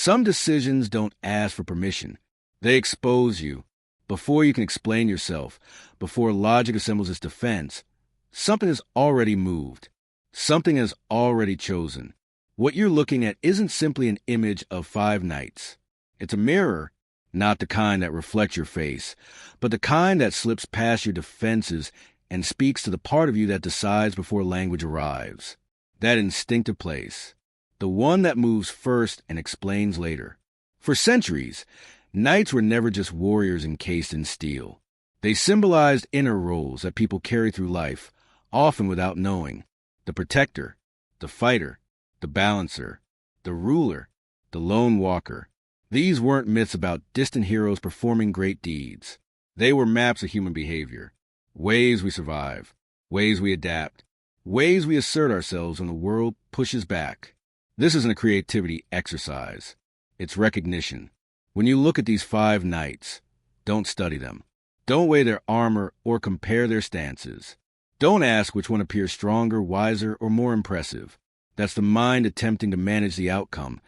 Some decisions don't ask for permission. They expose you. Before you can explain yourself, before logic assembles its defense, something has already moved. Something has already chosen. What you're looking at isn't simply an image of 5 nights. It's a mirror, not the kind that reflects your face, but the kind that slips past your defenses and speaks to the part of you that decides before language arrives. That instinctive place. The one that moves first and explains later. For centuries, knights were never just warriors encased in steel. They symbolized inner roles that people carry through life, often without knowing. The protector, the fighter, the balancer, the ruler, the lone walker. These weren't myths about distant heroes performing great deeds. They were maps of human behavior. Ways we survive, ways we adapt, ways we assert ourselves when the world pushes back. This isn't a creativity exercise. It's recognition. When you look at these 5 knights, don't study them. Don't weigh their armor or compare their stances. Don't ask which one appears stronger, wiser, or more impressive. That's the mind attempting to manage the outcome,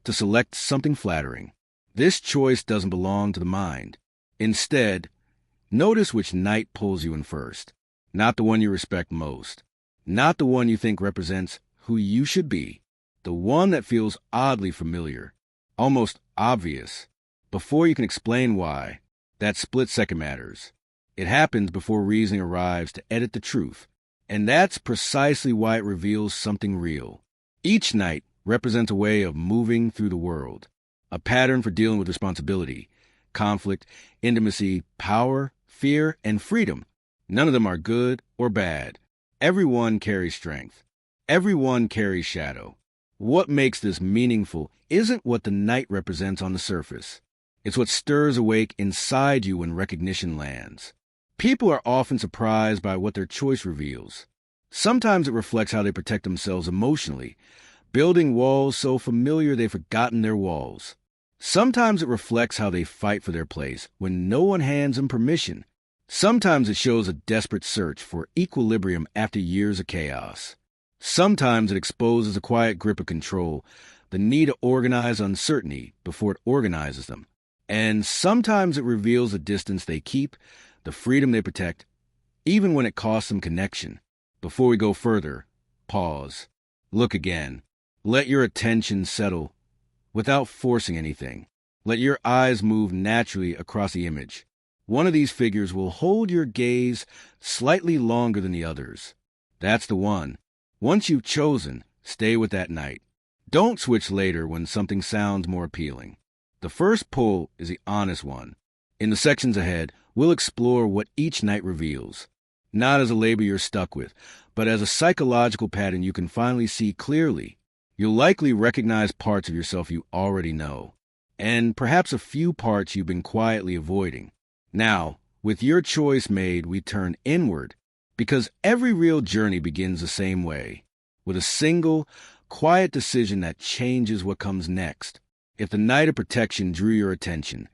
to select something flattering. This choice doesn't belong to the mind. Instead, notice which knight pulls you in first. Not the one you respect most. Not the one you think represents who you should be. The one that feels oddly familiar, almost obvious. Before you can explain why, that split second matters. It happens before reasoning arrives to edit the truth. And that's precisely why it reveals something real. Each night represents a way of moving through the world, a pattern for dealing with responsibility, conflict, intimacy, power, fear, and freedom. None of them are good or bad. Everyone carries strength. Everyone carries shadow. What makes this meaningful isn't what the night represents on the surface. It's what stirs awake inside you when recognition lands. People are often surprised by what their choice reveals. Sometimes it reflects how they protect themselves emotionally, building walls so familiar they've forgotten their walls. Sometimes it reflects how they fight for their place when no one hands them permission. Sometimes it shows a desperate search for equilibrium after years of chaos. Sometimes it exposes a quiet grip of control, the need to organize uncertainty before it organizes them. And sometimes it reveals the distance they keep, the freedom they protect, even when it costs them connection. Before we go further, pause. Look again. Let your attention settle without forcing anything. Let your eyes move naturally across the image. One of these figures will hold your gaze slightly longer than the others. That's the one. Once you've chosen, stay with that night. Don't switch later when something sounds more appealing. The first pull is the honest one. In the sections ahead, we'll explore what each night reveals. Not as a label you're stuck with, but as a psychological pattern you can finally see clearly. You'll likely recognize parts of yourself you already know, and perhaps a few parts you've been quietly avoiding. Now, with your choice made, we turn inward, because every real journey begins the same way, with a single, quiet decision that changes what comes next. If the night of protection drew your attention,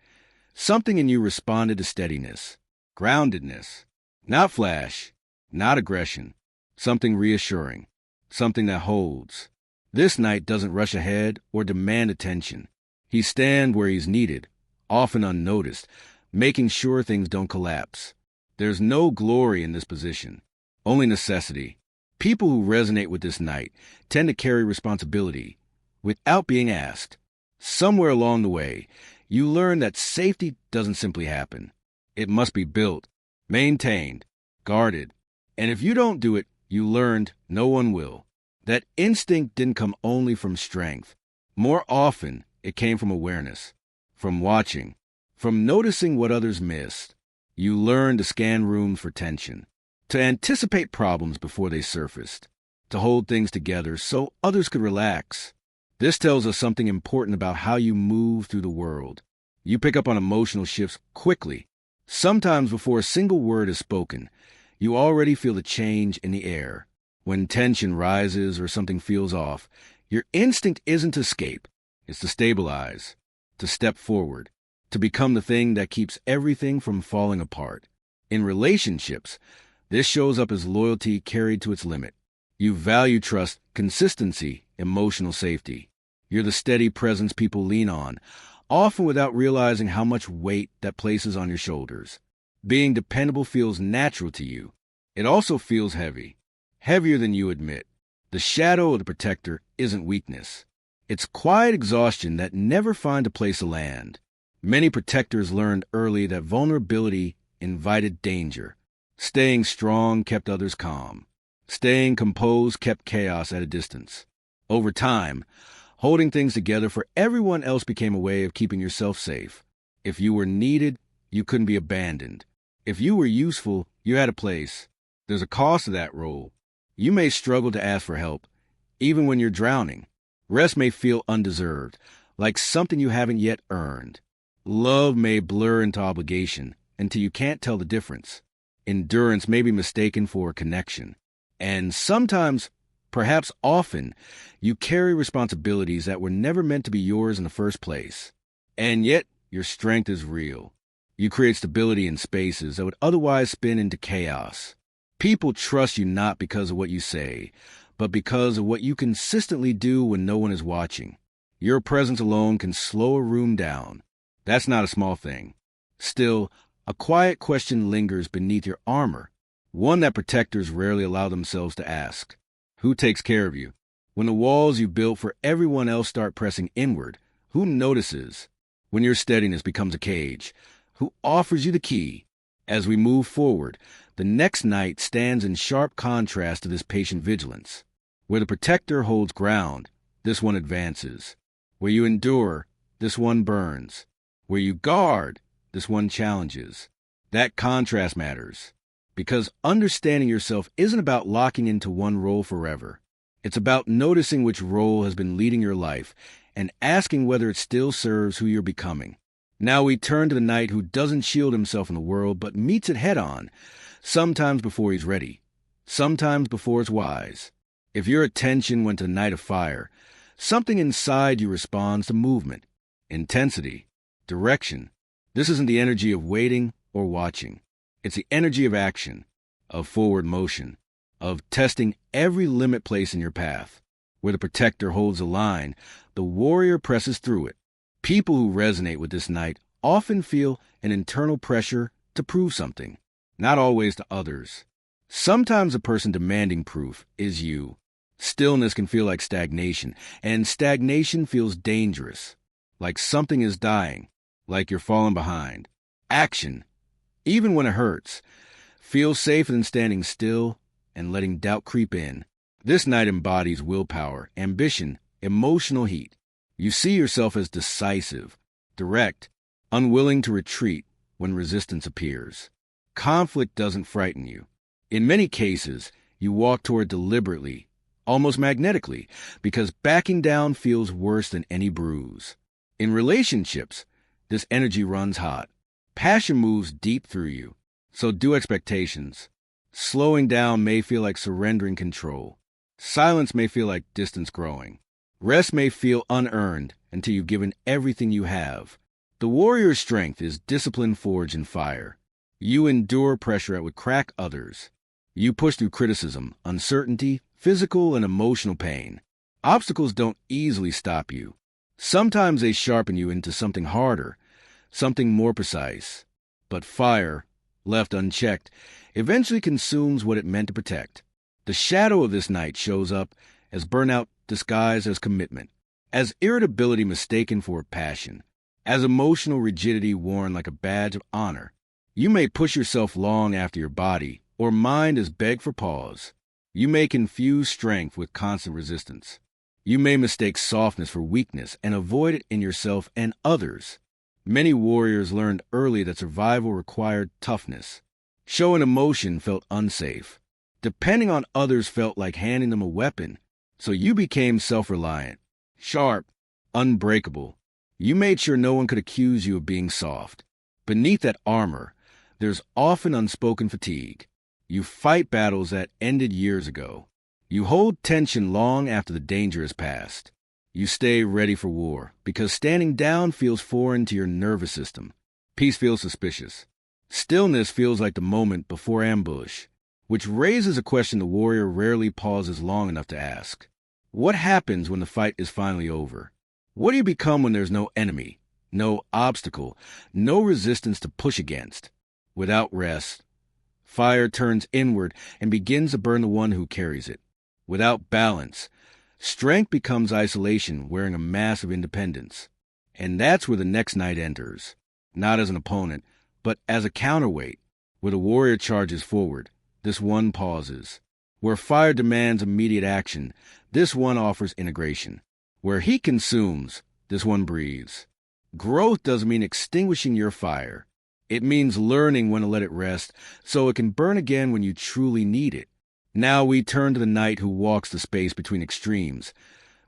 something in you responded to steadiness, groundedness, not flash, not aggression, something reassuring, something that holds. This night doesn't rush ahead or demand attention. He stands where he's needed, often unnoticed, making sure things don't collapse. There's no glory in this position, only necessity. People who resonate with this night tend to carry responsibility without being asked. Somewhere along the way, you learn that safety doesn't simply happen. It must be built, maintained, guarded. And if you don't do it, you learned no one will. That instinct didn't come only from strength. More often, it came from awareness, from watching, from noticing what others missed. You learned to scan rooms for tension, to anticipate problems before they surfaced, to hold things together so others could relax. This tells us something important about how you move through the world. You pick up on emotional shifts quickly. Sometimes before a single word is spoken, you already feel the change in the air. When tension rises or something feels off, your instinct isn't to escape. It's to stabilize, to step forward, to become the thing that keeps everything from falling apart. In relationships, this shows up as loyalty carried to its limit. You value trust, consistency, emotional safety. You're the steady presence people lean on, often without realizing how much weight that places on your shoulders. Being dependable feels natural to you. It also feels heavy, heavier than you admit. The shadow of the protector isn't weakness. It's quiet exhaustion that never finds a place to land. Many protectors learned early that vulnerability invited danger. Staying strong kept others calm. Staying composed kept chaos at a distance. Over time, holding things together for everyone else became a way of keeping yourself safe. If you were needed, you couldn't be abandoned. If you were useful, you had a place. There's a cost to that role. You may struggle to ask for help, even when you're drowning. Rest may feel undeserved, like something you haven't yet earned. Love may blur into obligation until you can't tell the difference. Endurance may be mistaken for a connection. And sometimes, perhaps often, you carry responsibilities that were never meant to be yours in the first place. And yet, your strength is real. You create stability in spaces that would otherwise spin into chaos. People trust you not because of what you say, but because of what you consistently do when no one is watching. Your presence alone can slow a room down. That's not a small thing. Still, a quiet question lingers beneath your armor, one that protectors rarely allow themselves to ask. Who takes care of you? When the walls you built for everyone else start pressing inward, who notices? When your steadiness becomes a cage, who offers you the key? As we move forward, the next night stands in sharp contrast to this patient vigilance. Where the protector holds ground, this one advances. Where you endure, this one burns. Where you guard, this one challenges. That contrast matters, because understanding yourself isn't about locking into one role forever. It's about noticing which role has been leading your life and asking whether it still serves who you're becoming. Now we turn to the knight who doesn't shield himself in the world but meets it head-on, sometimes before he's ready, sometimes before it's wise. If your attention went to the night of fire, something inside you responds to movement, intensity, direction. This isn't the energy of waiting or watching. It's the energy of action, of forward motion, of testing every limit placed in your path. Where the protector holds a line, the warrior presses through it. People who resonate with this knight often feel an internal pressure to prove something, not always to others. Sometimes the person demanding proof is you. Stillness can feel like stagnation, and stagnation feels dangerous, like something is dying, like you're falling behind. Action, even when it hurts, feels safer than standing still and letting doubt creep in. This knight embodies willpower, ambition, emotional heat. You see yourself as decisive, direct, unwilling to retreat when resistance appears. Conflict doesn't frighten you. In many cases, you walk toward deliberately, almost magnetically, because backing down feels worse than any bruise. In relationships, this energy runs hot. Passion moves deep through you, so do expectations. Slowing down may feel like surrendering control. Silence may feel like distance growing. Rest may feel unearned until you've given everything you have. The warrior's strength is discipline forged in fire. You endure pressure that would crack others. You push through criticism, uncertainty, physical and emotional pain. Obstacles don't easily stop you. Sometimes they sharpen you into something harder, something more precise. But fire, left unchecked, eventually consumes what it meant to protect. The shadow of this night shows up as burnout disguised as commitment, as irritability mistaken for passion, as emotional rigidity worn like a badge of honor. You may push yourself long after your body or mind has begged for pause. You may confuse strength with constant resistance. You may mistake softness for weakness and avoid it in yourself and others. Many warriors learned early that survival required toughness. Showing emotion felt unsafe. Depending on others felt like handing them a weapon. So you became self-reliant, sharp, unbreakable. You made sure no one could accuse you of being soft. Beneath that armor, there's often unspoken fatigue. You fight battles that ended years ago. You hold tension long after the danger has passed. You stay ready for war because standing down feels foreign to your nervous system. Peace feels suspicious. Stillness feels like the moment before ambush, which raises a question the warrior rarely pauses long enough to ask. What happens when the fight is finally over? What do you become when there's no enemy, no obstacle, no resistance to push against? Without rest, fire turns inward and begins to burn the one who carries it. Without balance, strength becomes isolation wearing a mask of independence. And that's where the next night enters, not as an opponent, but as a counterweight. Where the warrior charges forward, this one pauses. Where fire demands immediate action, this one offers integration. Where heat consumes, this one breathes. Growth doesn't mean extinguishing your fire. It means learning when to let it rest so it can burn again when you truly need it. Now we turn to the knight who walks the space between extremes,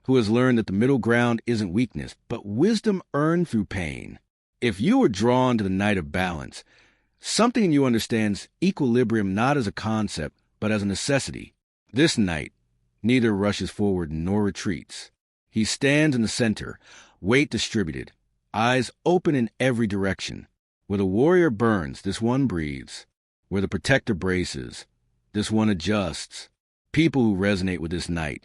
who has learned that the middle ground isn't weakness, but wisdom earned through pain. If you are drawn to the knight of balance, something in you understands equilibrium not as a concept, but as a necessity. This knight neither rushes forward nor retreats. He stands in the center, weight distributed, eyes open in every direction. Where the warrior burns, this one breathes. Where the protector braces, this one adjusts. People who resonate with this knight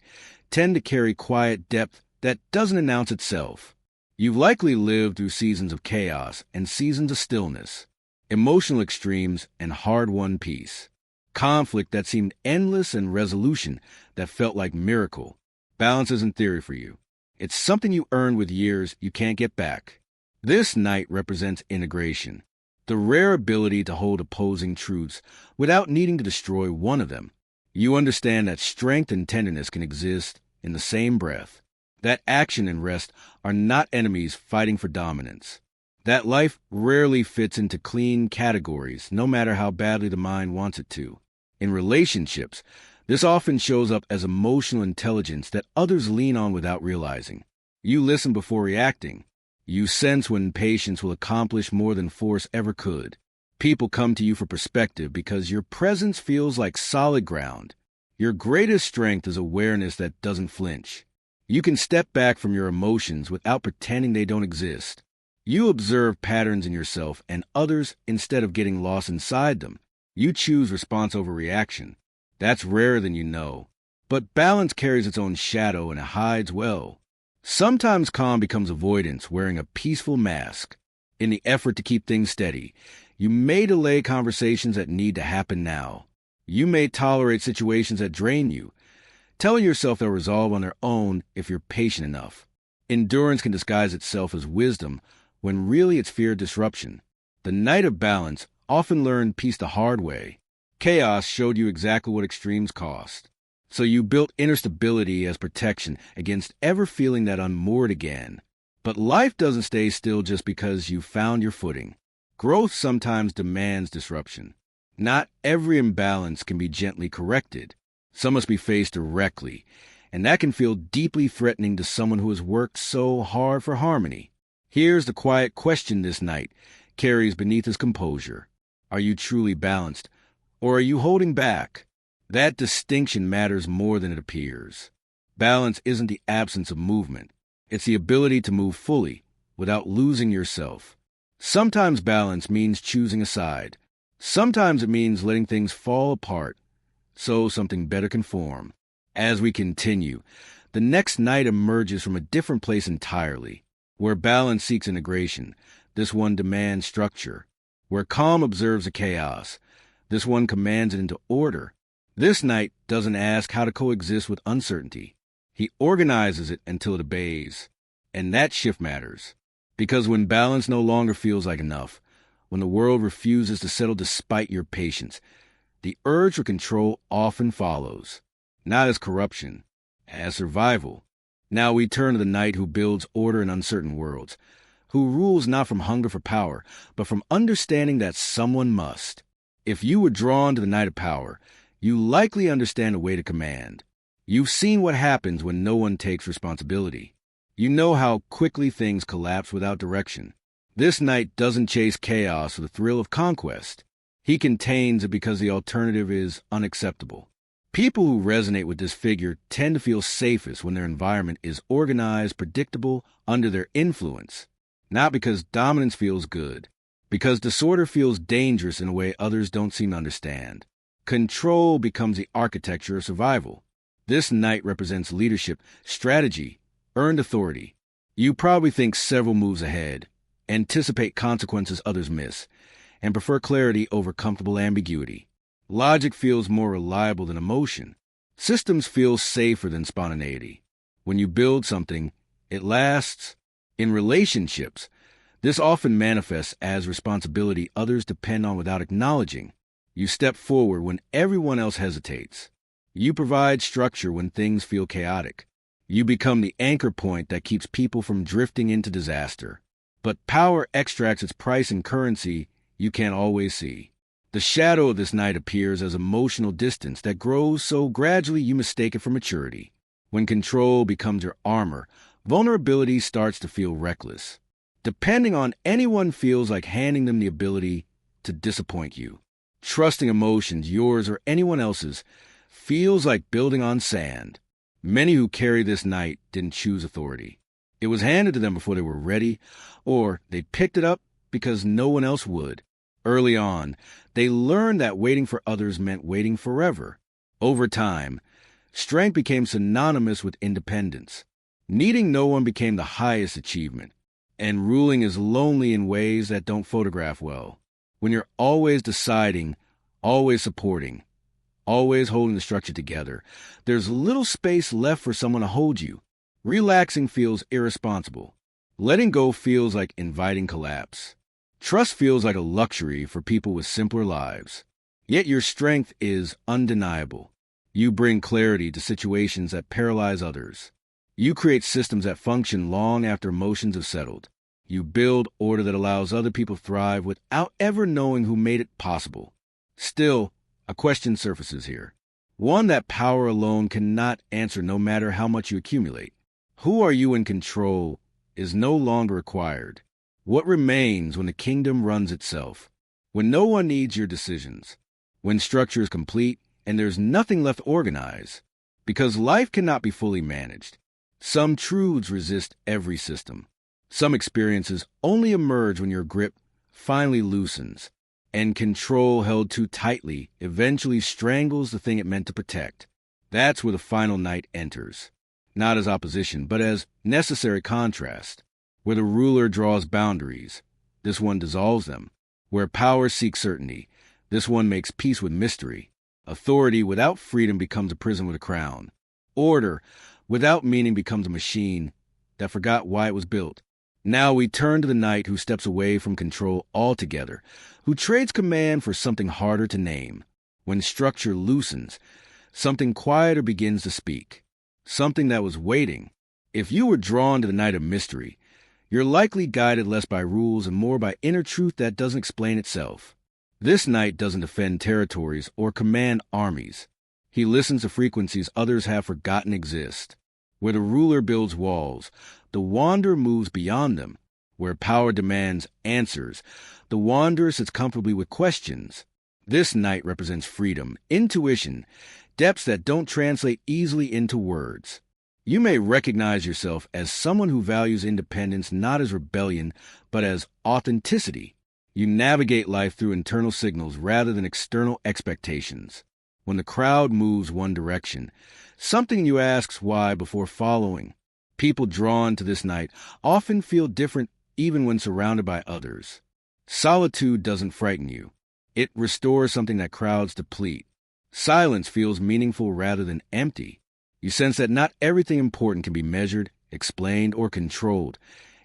tend to carry quiet depth that doesn't announce itself. You've likely lived through seasons of chaos and seasons of stillness, emotional extremes and hard-won peace, conflict that seemed endless and resolution that felt like miracle. Balance isn't theory for you. It's something you earn with years you can't get back. This knight represents integration, the rare ability to hold opposing truths without needing to destroy one of them. You understand that strength and tenderness can exist in the same breath, that action and rest are not enemies fighting for dominance, that life rarely fits into clean categories no matter how badly the mind wants it to. In relationships, this often shows up as emotional intelligence that others lean on without realizing. You listen before reacting. You sense when patience will accomplish more than force ever could. People come to you for perspective because your presence feels like solid ground. Your greatest strength is awareness that doesn't flinch. You can step back from your emotions without pretending they don't exist. You observe patterns in yourself and others instead of getting lost inside them. You choose response over reaction. That's rarer than you know. But balance carries its own shadow and it hides well. Sometimes calm becomes avoidance, wearing a peaceful mask. In the effort to keep things steady, you may delay conversations that need to happen now. You may tolerate situations that drain you, telling yourself they'll resolve on their own if you're patient enough. Endurance can disguise itself as wisdom when really it's fear of disruption. The knight of balance often learned peace the hard way. Chaos showed you exactly what extremes cost. So you built inner stability as protection against ever feeling that unmoored again. But life doesn't stay still just because you found your footing. Growth sometimes demands disruption. Not every imbalance can be gently corrected. Some must be faced directly, and that can feel deeply threatening to someone who has worked so hard for harmony. Here's the quiet question this knight carries beneath his composure. Are you truly balanced, or are you holding back? That distinction matters more than it appears. Balance isn't the absence of movement. It's the ability to move fully, without losing yourself. Sometimes balance means choosing a side. Sometimes it means letting things fall apart, so something better can form. As we continue, the next night emerges from a different place entirely. Where balance seeks integration, this one demands structure. Where calm observes the chaos, this one commands it into order. This knight doesn't ask how to coexist with uncertainty. He organizes it until it obeys. And that shift matters. Because when balance no longer feels like enough, when the world refuses to settle despite your patience, the urge for control often follows. Not as corruption, as survival. Now we turn to the knight who builds order in uncertain worlds, who rules not from hunger for power, but from understanding that someone must. If you were drawn to the knight of power, you likely understand a way to command. You've seen what happens when no one takes responsibility. You know how quickly things collapse without direction. This knight doesn't chase chaos for the thrill of conquest. He contains it because the alternative is unacceptable. People who resonate with this figure tend to feel safest when their environment is organized, predictable, under their influence. Not because dominance feels good, because disorder feels dangerous in a way others don't seem to understand. Control becomes the architecture of survival. This knight represents leadership, strategy, earned authority. You probably think several moves ahead, anticipate consequences others miss, and prefer clarity over comfortable ambiguity. Logic feels more reliable than emotion. Systems feel safer than spontaneity. When you build something, it lasts. In relationships, this often manifests as responsibility others depend on without acknowledging. You step forward when everyone else hesitates. You provide structure when things feel chaotic. You become the anchor point that keeps people from drifting into disaster. But power extracts its price in currency you can't always see. The shadow of this night appears as emotional distance that grows so gradually you mistake it for maturity. When control becomes your armor, vulnerability starts to feel reckless. Depending on anyone feels like handing them the ability to disappoint you. Trusting emotions, yours or anyone else's, feels like building on sand. Many who carry this night didn't choose authority. It was handed to them before they were ready, or they picked it up because no one else would. Early on, they learned that waiting for others meant waiting forever. Over time, strength became synonymous with independence. Needing no one became the highest achievement, and ruling is lonely in ways that don't photograph well. When you're always deciding, always supporting, always holding the structure together, there's little space left for someone to hold you. Relaxing feels irresponsible. Letting go feels like inviting collapse. Trust feels like a luxury for people with simpler lives. Yet your strength is undeniable. You bring clarity to situations that paralyze others. You create systems that function long after emotions have settled. You build order that allows other people to thrive without ever knowing who made it possible. Still, a question surfaces here. One that power alone cannot answer no matter how much you accumulate. Who are you in control is no longer required. What remains when the kingdom runs itself? When no one needs your decisions? When structure is complete and there's nothing left to organize? Because life cannot be fully managed. Some truths resist every system. Some experiences only emerge when your grip finally loosens, and control held too tightly eventually strangles the thing it meant to protect. That's where the final night enters, not as opposition, but as necessary contrast. Where the ruler draws boundaries, this one dissolves them. Where power seeks certainty, this one makes peace with mystery. Authority without freedom becomes a prison with a crown. Order without meaning becomes a machine that forgot why it was built. Now we turn to the knight who steps away from control altogether, who trades command for something harder to name. When structure loosens, something quieter begins to speak. Something that was waiting. If you were drawn to the night of mystery, you're likely guided less by rules and more by inner truth that doesn't explain itself. This knight doesn't defend territories or command armies. He listens to frequencies others have forgotten exist. Where the ruler builds walls, the wanderer moves beyond them. Where power demands answers, the wanderer sits comfortably with questions. This knight represents freedom, intuition, depths that don't translate easily into words. You may recognize yourself as someone who values independence not as rebellion, but as authenticity. You navigate life through internal signals rather than external expectations. When the crowd moves one direction, something in you asks why before following. People drawn to this night often feel different even when surrounded by others. Solitude doesn't frighten you. It restores something that crowds deplete. Silence feels meaningful rather than empty. You sense that not everything important can be measured, explained, or controlled,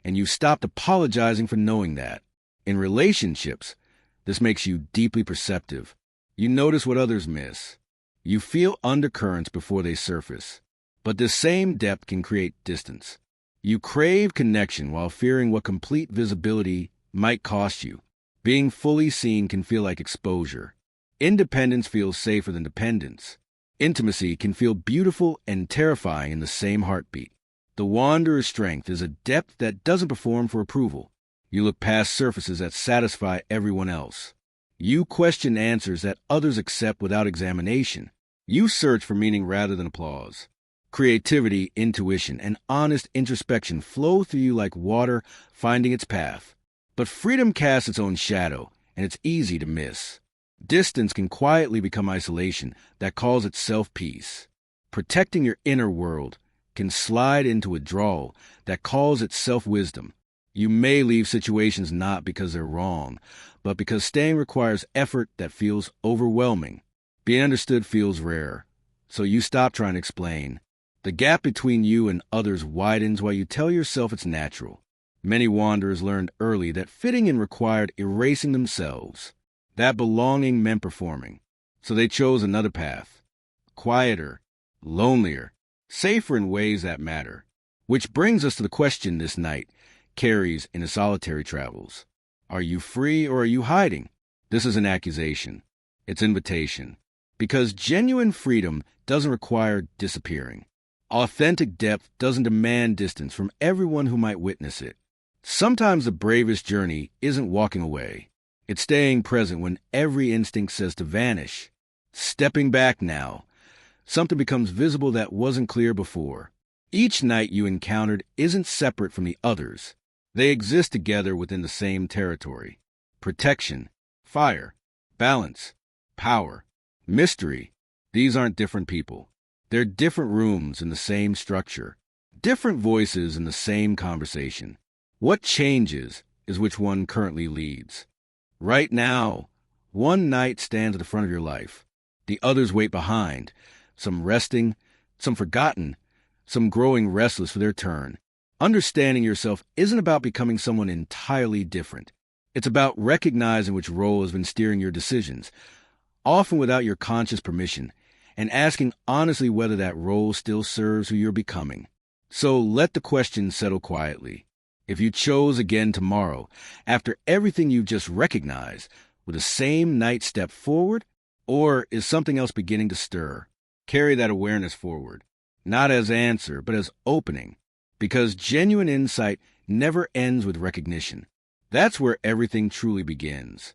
and you've stopped apologizing for knowing that. In relationships, this makes you deeply perceptive. You notice what others miss. You feel undercurrents before they surface. But this same depth can create distance. You crave connection while fearing what complete visibility might cost you. Being fully seen can feel like exposure. Independence feels safer than dependence. Intimacy can feel beautiful and terrifying in the same heartbeat. The wanderer's strength is a depth that doesn't perform for approval. You look past surfaces that satisfy everyone else. You question answers that others accept without examination. You search for meaning rather than applause. Creativity, intuition, and honest introspection flow through you like water finding its path. But freedom casts its own shadow, and it's easy to miss. Distance can quietly become isolation that calls itself peace. Protecting your inner world can slide into withdrawal that calls itself wisdom. You may leave situations not because they're wrong, but because staying requires effort that feels overwhelming. Being understood feels rare, so you stop trying to explain. The gap between you and others widens while you tell yourself it's natural. Many wanderers learned early that fitting in required erasing themselves. That belonging meant performing. So they chose another path. Quieter, lonelier, safer in ways that matter. Which brings us to the question this night carries into solitary travels. Are you free or are you hiding? This is an accusation. It's invitation. Because genuine freedom doesn't require disappearing. Authentic depth doesn't demand distance from everyone who might witness it. Sometimes the bravest journey isn't walking away. It's staying present when every instinct says to vanish. Stepping back now. Something becomes visible that wasn't clear before. Each night you encountered isn't separate from the others. They exist together within the same territory. Protection, fire, balance, power, mystery. These aren't different people. They're different rooms in the same structure. Different voices in the same conversation. What changes is which one currently leads. Right now, one night stands at the front of your life. The others wait behind, some resting, some forgotten, some growing restless for their turn. Understanding yourself isn't about becoming someone entirely different. It's about recognizing which role has been steering your decisions, often without your conscious permission, and asking honestly whether that role still serves who you're becoming. So let the question settle quietly. If you chose again tomorrow, after everything you've just recognized, will the same night step forward, or is something else beginning to stir? Carry that awareness forward, not as answer, but as opening, because genuine insight never ends with recognition. That's where everything truly begins.